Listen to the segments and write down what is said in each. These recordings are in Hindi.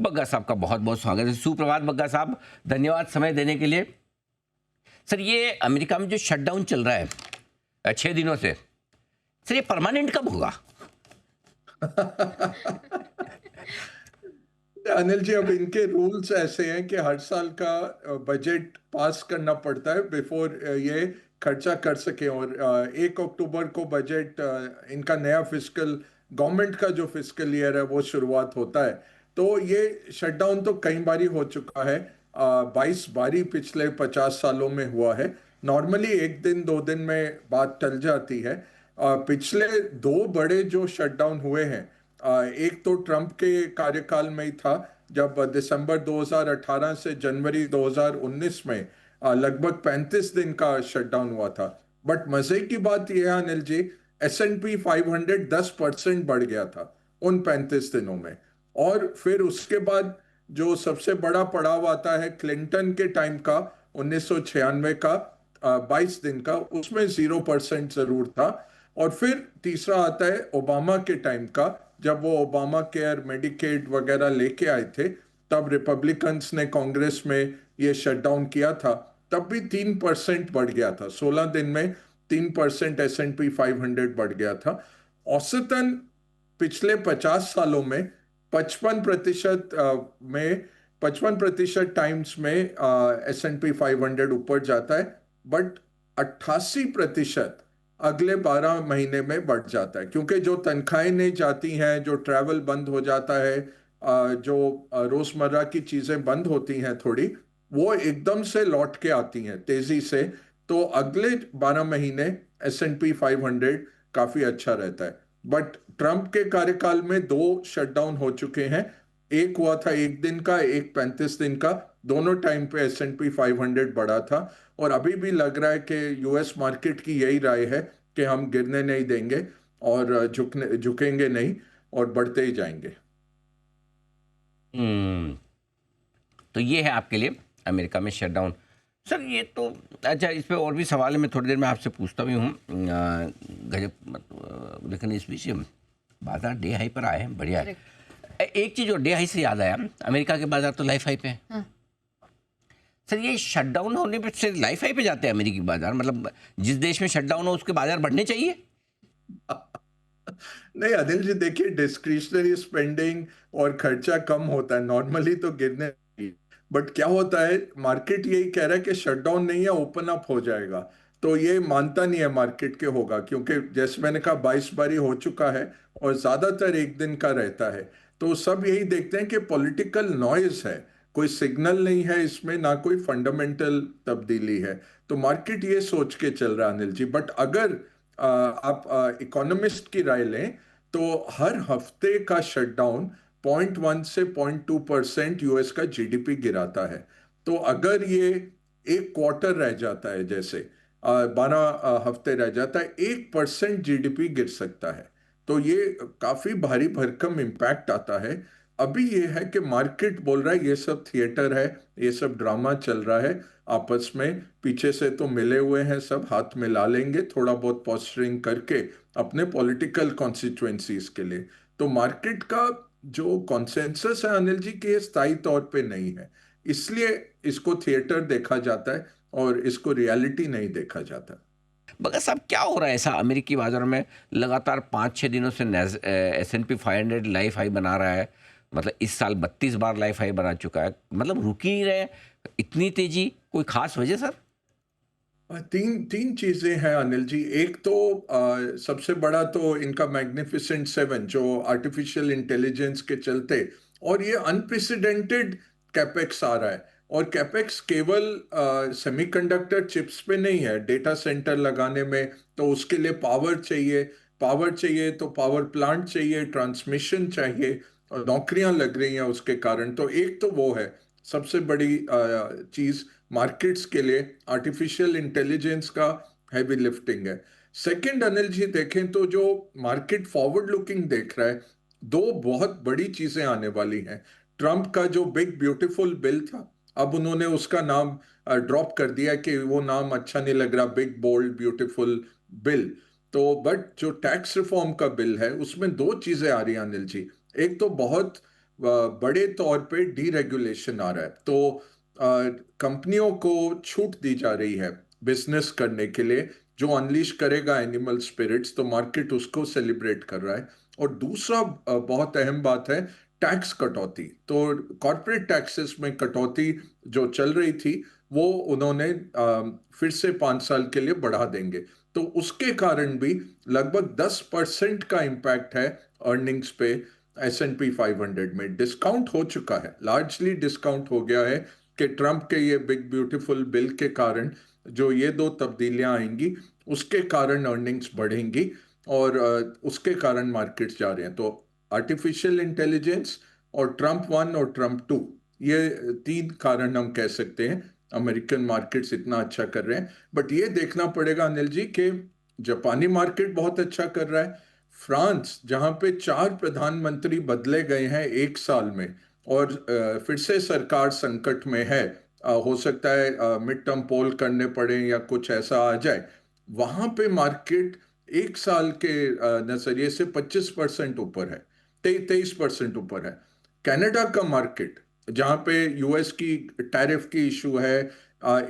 बग्गा साहब का बहुत बहुत स्वागत है। सुप्रभात बग्गा साहब, धन्यवाद समय देने के लिए। सर, ये अमेरिका में जो शटडाउन चल रहा है 6 दिनों से, सर ये परमानेंट कब होगा? अनिल जी, अब इनके रूल्स ऐसे हैं कि हर साल का बजट पास करना पड़ता है बिफोर ये खर्चा कर सके। और 1 अक्टूबर को बजट इनका नया फिस्कल गवर्नमेंट का जो फिस्कल ईयर है वो शुरुआत होता है। तो ये शटडाउन तो कई बारी हो चुका है। 22 बारी पिछले 50 सालों में हुआ है। नॉर्मली 1 दिन 2 दिन में बात टल जाती है। पिछले 2 बड़े जो शटडाउन हुए हैं, एक तो ट्रंप के कार्यकाल में ही था, जब दिसंबर 2018 से जनवरी 2019 में लगभग 35 दिन का शटडाउन हुआ था। बट मजे की बात यह है अनिल जी, S&P 500 10% बढ़ गया था उन 35 दिनों में। और फिर उसके बाद जो सबसे बड़ा पड़ाव आता है क्लिंटन के टाइम का, 1996 का 22 दिन का, उसमें 0% जरूर था। और फिर तीसरा आता है ओबामा के टाइम का, जब वो ओबामा केयर मेडिकेड वगैरह लेके आए थे, तब रिपब्लिकन्स ने कांग्रेस में ये शटडाउन किया था। तब भी 3% बढ़ गया था 16 दिन में। 3% S&P 500 बढ़ गया था। औसतन पिछले 50 सालों में 55% में 55% टाइम्स में S&P 500 ऊपर जाता है। बट 88% अगले 12 महीने में बढ़ जाता है, क्योंकि जो तनख्वाहें नहीं जाती हैं, जो ट्रैवल बंद हो जाता है, जो रोजमर्रा की चीजें बंद होती हैं थोड़ी, वो एकदम से लौट के आती हैं तेजी से। तो अगले 12 महीने S&P 500 काफी अच्छा रहता है। बट ट्रंप के कार्यकाल में 2 शटडाउन हो चुके हैं। एक हुआ था 1 दिन का, एक 35 दिन का। दोनों टाइम पे S&P 500 बढ़ा था। और अभी भी लग रहा है कि यूएस मार्केट की यही राय है कि हम गिरने नहीं देंगे और झुकेंगे नहीं, और बढ़ते ही जाएंगे। हम्म, तो ये है आपके लिए अमेरिका में शटडाउन। सर ये तो अच्छा, इस पे और भी सवाल है, मैं थोड़ी देर में आपसे पूछता भी हूँ। लेकिन इस बीच बाजार डे हाई पर आए हैं, बढ़िया है। एक चीज़ और डे हाई से याद आया, अमेरिका के बाजार तो लाइफ हाई पे हैं। हाँ। सर ये शटडाउन होने पे से लाइफ हाई पे जाते हैं अमेरिकी बाजार, मतलब जिस देश में शटडाउन हो उसके बाजार बढ़ने चाहिए? नहीं अनिल जी, देखिए, डिस्क्रिशनरी स्पेंडिंग और खर्चा कम होता है, नॉर्मली तो गिरने चाहिए। बट क्या होता है, मार्केट यही कह रहा है कि शटडाउन नहीं है, ओपन अप हो जाएगा। तो ये मानता नहीं है मार्केट के होगा, क्योंकि जैसे मैंने कहा 22 बारी हो चुका है और ज्यादातर 1 दिन का रहता है। तो सब यही देखते हैं कि पॉलिटिकल नॉइज है, कोई सिग्नल नहीं है इसमें, ना कोई फंडामेंटल तब्दीली है। तो मार्केट ये सोच के चल रहा है अनिल जी। बट अगर आप इकोनॉमिस्ट की राय लें, तो हर हफ्ते का शटडाउन 0.1 से 0.2% यूएस का जीडीपी गिराता है। तो अगर ये एक क्वार्टर रह जाता है, जैसे 12 हफ्ते रह जाता है, 1% जीडीपी गिर सकता है। तो ये काफी भारी भरकम इम्पैक्ट आता है। अभी ये है कि मार्केट बोल रहा है ये सब थिएटर है, ये सब ड्रामा चल रहा है, आपस में पीछे से तो मिले हुए हैं, सब हाथ मिला लेंगे थोड़ा बहुत पोस्टरिंग करके अपने पॉलिटिकल कॉन्स्टिट्युएंसीज के लिए। तो मार्केट का जो कॉन्सेंसस है अनिल जी, कि ये स्थायी तौर पे नहीं है, इसलिए इसको थिएटर देखा जाता है और इसको रियलिटी नहीं देखा जाता। मगर साहब क्या हो रहा है ऐसा अमेरिकी बाजार में? लगातार 5-6 दिनों से S&P 500 लाइफ हाई बना रहा है, मतलब इस साल 32 बार लाइफ हाई बना चुका है, मतलब रुक ही नहीं रहे। इतनी तेजी, कोई खास वजह सर? तीन तीन चीजें हैं अनिल जी। एक तो सबसे बड़ा तो इनका मैग्निफिसेंट सेवन, जो आर्टिफिशियल इंटेलिजेंस के चलते, और ये अनप्रेसिडेंटेड कैपेक्स आ रहा है। और कैपेक्स केवल सेमीकंडक्टर चिप्स पे नहीं है, डेटा सेंटर लगाने में तो उसके लिए पावर चाहिए। पावर चाहिए तो पावर प्लांट चाहिए, ट्रांसमिशन चाहिए, और नौकरियां लग रही हैं उसके कारण। तो एक तो वो है सबसे बड़ी चीज मार्केट्स के लिए, आर्टिफिशियल इंटेलिजेंस का हैवी लिफ्टिंग है। सेकंड अनिल जी, देखें तो जो मार्केट फॉरवर्ड लुकिंग देख रहा है, दो बहुत बड़ी चीजें आने वाली हैं। ट्रंप का जो बिग ब्यूटीफुल बिल था, अब उन्होंने उसका नाम ड्रॉप कर दिया कि वो नाम अच्छा नहीं लग रहा, बिग बोल्ड ब्यूटीफुल बिल। तो बट जो टैक्स रिफॉर्म का बिल है, उसमें दो चीजें आ रही हैं अनिल जी। एक तो बहुत बड़े तौर पे डीरेगुलेशन आ रहा है, तो कंपनियों को छूट दी जा रही है बिजनेस करने के लिए। जो अनलीश करेगा एनिमल स्पिरिट्स, तो मार्केट उसको सेलिब्रेट कर रहा है। और दूसरा बहुत अहम बात है टैक्स कटौती। तो कॉर्पोरेट टैक्सेस में कटौती जो चल रही थी, वो उन्होंने फिर से 5 साल के लिए बढ़ा देंगे। तो उसके कारण भी लगभग 10% का इम्पैक्ट है अर्निंग्स पे। S&P 500 में डिस्काउंट हो चुका है, लार्जली डिस्काउंट हो गया है कि ट्रंप के ये बिग ब्यूटीफुल बिल के कारण जो ये दो तब्दीलियां आएंगी, उसके कारण अर्निंग्स बढ़ेंगी और उसके कारण मार्केट्स जा रहे हैं। तो आर्टिफिशियल इंटेलिजेंस और ट्रंप 1 और ट्रंप 2, ये 3 कारण हम कह सकते हैं अमेरिकन मार्केट्स इतना अच्छा कर रहे हैं। बट ये देखना पड़ेगा अनिल जी कि जापानी मार्केट बहुत अच्छा कर रहा है। फ्रांस, जहां पे 4 प्रधानमंत्री बदले गए हैं 1 साल में, और फिर से सरकार संकट में है, हो सकता है मिड टर्म पोल करने पड़े या कुछ ऐसा आ जाए, वहां पे मार्केट 1 साल के नजरिए से 25% ऊपर है, 23% ऊपर है। कनाडा का मार्केट, जहां पे यूएस की टैरिफ की इशू है,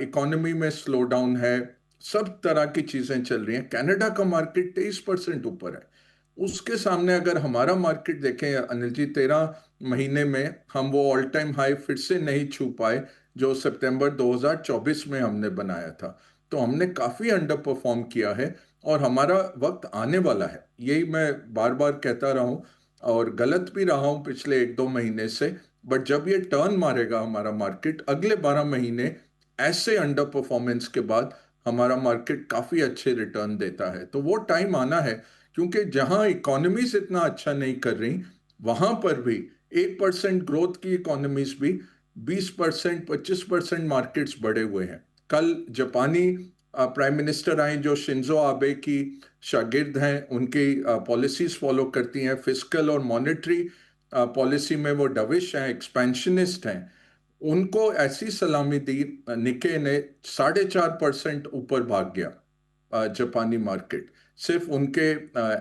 इकोनॉमी में स्लो डाउन है, सब तरह की चीजें चल रही हैं, कनाडा का मार्केट 23% ऊपर है। उसके सामने अगर हमारा मार्केट देखें अनिल जी, 13 महीने में हम वो ऑल टाइम हाई फिर से नहीं छू पाए जो सितंबर 2024 में हमने बनाया था। तो हमने काफी अंडर परफॉर्म किया है और हमारा वक्त आने वाला है, यही मैं बार बार कहता रहा हूं और गलत भी रहा हूं पिछले 1-2 महीने से। बट जब ये टर्न मारेगा हमारा मार्केट, अगले 12 महीने ऐसे अंडर परफॉर्मेंस के बाद हमारा मार्केट काफी अच्छे रिटर्न देता है। तो वो टाइम आना है, क्योंकि जहां इकोनॉमीज इतना अच्छा नहीं कर रही, वहां पर भी 1% ग्रोथ की इकोनॉमीज भी 20%, 25% मार्केट्स बढ़े हुए हैं। कल जापानी प्राइम मिनिस्टर आए जो शिंजो आबे की शागिर्द हैं, उनकी पॉलिसीज फॉलो करती हैं, फिस्कल और मॉनेटरी पॉलिसी में वो डविश हैं, एक्सपेंशनिस्ट हैं। उनको ऐसी सलामी दी, निके ने 4.5% ऊपर भाग गया जापानी मार्केट, सिर्फ उनके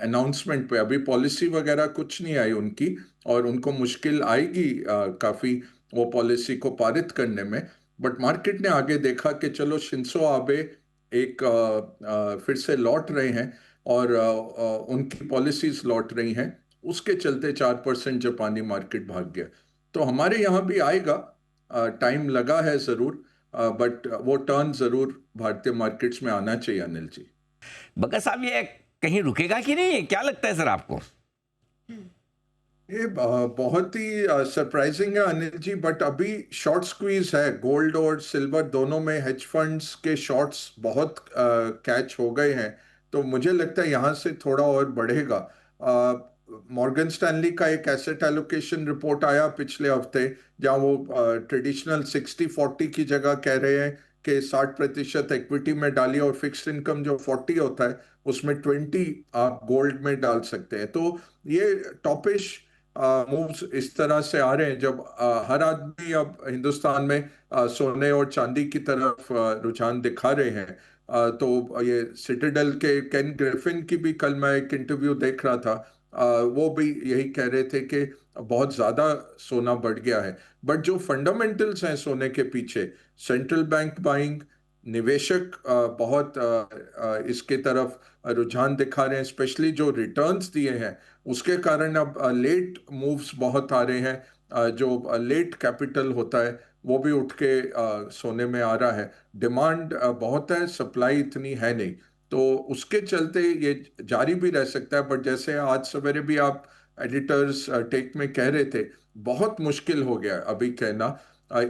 अनाउंसमेंट पे। अभी पॉलिसी वगैरह कुछ नहीं आई उनकी, और उनको मुश्किल आएगी काफी वो पॉलिसी को पारित करने में। बट मार्केट ने आगे देखा कि चलो शिंसो आबे एक फिर से लौट रहे हैं और उनकी पॉलिसीज लौट रही हैं, उसके चलते 4% जापानी मार्केट भाग गया। तो हमारे यहाँ भी आएगा, टाइम लगा है जरूर, बट वो टर्न जरूर भारतीय मार्केट्स में आना चाहिए अनिल जी। भगत साहब, ये कहीं रुकेगा कि नहीं, क्या लगता है सर आपको? ये बहुत ही सरप्राइजिंग है अनिल जी, बट अभी शॉर्ट स्क्वीज है, गोल्ड और सिल्वर दोनों में हेज फंड्स के शॉर्ट्स बहुत कैच हो गए हैं। तो मुझे लगता है यहाँ से थोड़ा और बढ़ेगा। मॉर्गन स्टैनली का एक एसेट एलोकेशन रिपोर्ट आया पिछले हफ्ते, जहाँ वो ट्रेडिशनल 60-40 की जगह कह रहे हैं कि 60% इक्विटी में डालिए और फिक्स्ड इनकम जो 40 होता है उसमें 20 आप गोल्ड में डाल सकते हैं। तो ये टॉपिश मूव्स इस तरह से आ रहे हैं, जब हर आदमी अब हिंदुस्तान में सोने और चांदी की तरफ रुझान दिखा रहे हैं। तो ये सिटाडेल के केन ग्रिफिन की भी कल मैं एक इंटरव्यू देख रहा था, वो भी यही कह रहे थे कि बहुत ज्यादा सोना बढ़ गया है। बट जो फंडामेंटल्स हैं सोने के पीछे, सेंट्रल बैंक बाइंग, निवेशक बहुत इसके तरफ रुझान दिखा रहे हैं, स्पेशली जो रिटर्न्स दिए हैं उसके कारण अब लेट मूव्स बहुत आ रहे हैं। जो लेट कैपिटल होता है वो भी उठ के सोने में आ रहा है। डिमांड बहुत है, सप्लाई इतनी है नहीं, तो उसके चलते ये जारी भी रह सकता है। बट जैसे आज सवेरे भी आप एडिटर्स टेक में कह रहे थे, बहुत मुश्किल हो गया अभी कहना,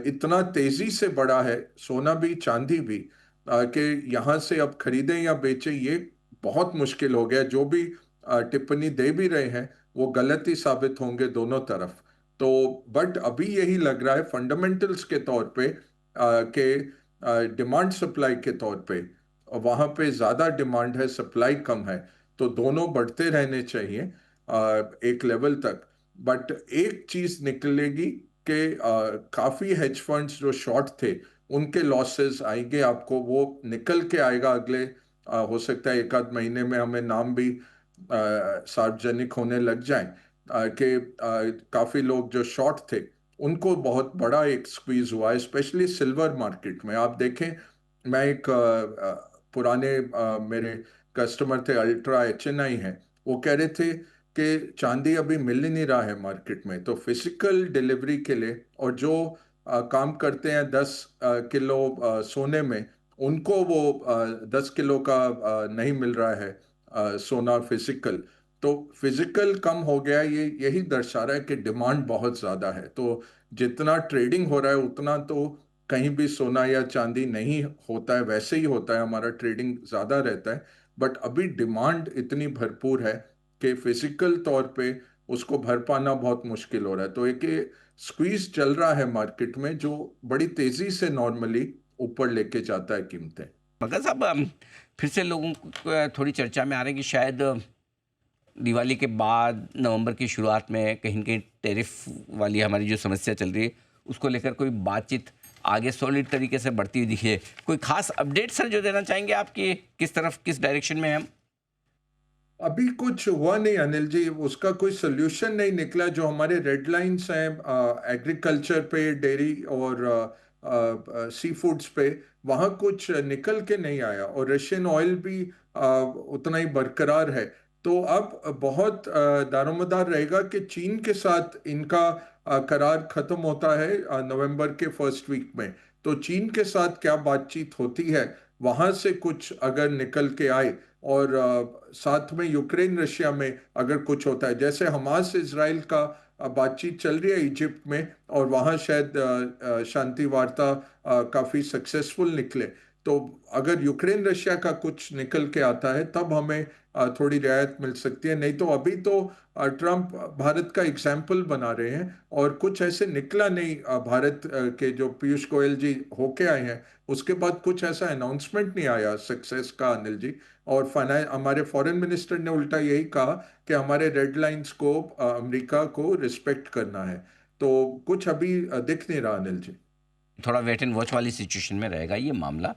इतना तेजी से बढ़ा है सोना भी चांदी भी, कि यहाँ से अब खरीदें या बेचें ये बहुत मुश्किल हो गया। जो भी टिप्पणी दे भी रहे हैं वो गलत ही साबित होंगे दोनों तरफ। तो बट अभी यही लग रहा है फंडामेंटल्स के तौर पे के डिमांड सप्लाई के तौर पे वहां पे ज्यादा डिमांड है, सप्लाई कम है, तो दोनों बढ़ते रहने चाहिए एक लेवल तक। बट एक चीज निकलेगी कि काफी हेज फंड्स जो शॉर्ट थे उनके लॉसेस आएंगे, आपको वो निकल के आएगा अगले हो सकता है 1 आध महीने में हमें नाम भी सार्वजनिक होने लग जाएं। काफी लोग जो शॉर्ट थे उनको बहुत बड़ा एक स्क्वीज हुआ है, स्पेशली सिल्वर मार्केट में। आप देखें, मैं एक पुराने मेरे कस्टमर थे, अल्ट्रा HNI हैं, वो कह रहे थे कि चांदी अभी मिल ही नहीं रहा है मार्केट में। तो फिजिकल डिलीवरी के लिए, और जो काम करते हैं 10 किलो सोने में, उनको वो 10 किलो का नहीं मिल रहा है सोना फिजिकल। तो फिजिकल कम हो गया, ये यही दर्शा रहा है कि डिमांड बहुत ज़्यादा है। तो जितना ट्रेडिंग हो रहा है उतना तो कहीं भी सोना या चांदी नहीं होता है, वैसे ही होता है, हमारा ट्रेडिंग ज़्यादा रहता है। बट अभी डिमांड इतनी भरपूर है कि फिजिकल तौर पे उसको भर पाना बहुत मुश्किल हो रहा है। तो एक स्क्वीज चल रहा है मार्केट में जो बड़ी तेज़ी से नॉर्मली ऊपर लेके जाता है कीमतें। मगर साहब फिर से लोगों को थोड़ी चर्चा में आ रहा है कि शायद दिवाली के बाद नवंबर की शुरुआत में कहीं न कहीं टैरिफ वाली हमारी जो समस्या चल रही है उसको लेकर कोई बातचीत आगे सॉलिड तरीके से बढ़ती हुई दिखी है। कोई खास अपडेट सर जो देना चाहेंगे आप कि किस तरफ किस डायरेक्शन में हैं हम? अभी कुछ हुआ नहीं अनिल जी, उसका कोई सोल्यूशन नहीं निकला। जो हमारे रेड लाइंस हैं एग्रीकल्चर पे, डेयरी और सी फूड्स पे, वहाँ कुछ निकल के नहीं आया। और रशियन ऑयल भी उतना ही बरकरार है। तो अब बहुत दारोमदार रहेगा कि चीन के साथ इनका करार खत्म होता है नवंबर के फर्स्ट वीक में। तो चीन के साथ क्या बातचीत होती है, वहां से कुछ अगर निकल के आए, और साथ में यूक्रेन रशिया में अगर कुछ होता है, जैसे हमास इजराइल का बातचीत चल रही है इजिप्ट में, और वहाँ शायद शांति वार्ता काफी सक्सेसफुल निकले। तो अगर यूक्रेन रशिया का कुछ निकल के आता है तब हमें थोड़ी रियायत मिल सकती है। नहीं तो अभी तो ट्रम्प भारत का एग्जाम्पल बना रहे हैं, और कुछ ऐसे निकला नहीं। भारत के जो पीयूष गोयल जी होके आए हैं, उसके बाद कुछ ऐसा अनाउंसमेंट नहीं आया सक्सेस का अनिल जी। और फाइनेंस, हमारे फॉरेन मिनिस्टर ने उल्टा यही कहा कि हमारे रेड लाइंस को अमेरिका को रिस्पेक्ट करना है। तो कुछ अभी दिख नहीं रहा अनिल जी। थोड़ा वेट एंड वॉच वाली सिचुएशन में रहेगा ये मामला।